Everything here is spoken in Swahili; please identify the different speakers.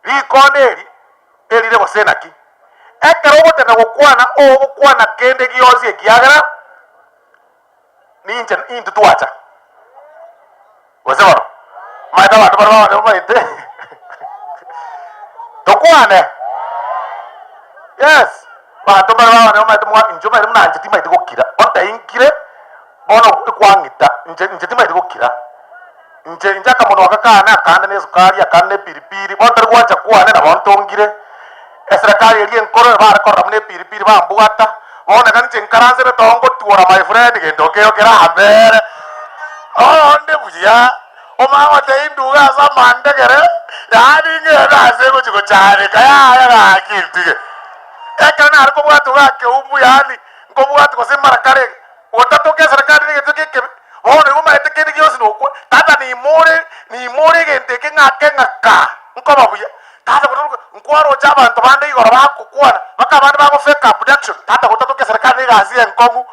Speaker 1: Rikonderi erire gosenaki ekero gotena gokwana kende giosi ekiagera ninche into twacha gosebaro maita bantu barabane maite tokwane yes bantu barabane maite mwa injuma iri mnanje timaite gokira onta inkire bono kwangita nje timaite gokira nje akamono akakana akanda nesukari akanda pilipili bontari gwacha kwane na bontongire Eserikali eri enkoro barakorra mune pilipili bambugata bona kanche nkaranze betongo tuora my friend gendokeo kera ambere onde buya omama teinduga za mandegere yani ngera sego chiko chane kaya ya kintige ekana ariko bwatu bake umbu yani ngo bwatu ko semara kare otatoke Eserikali ni getoke bona ngoma etekeni gyosi no tata ni more gendeke ngaka nko babuya tata kutoka nkwaro jaba ntobande igoro bakukwana baka bantu bako fake abduction tata kutatoke Eserikali Negasi Enkogu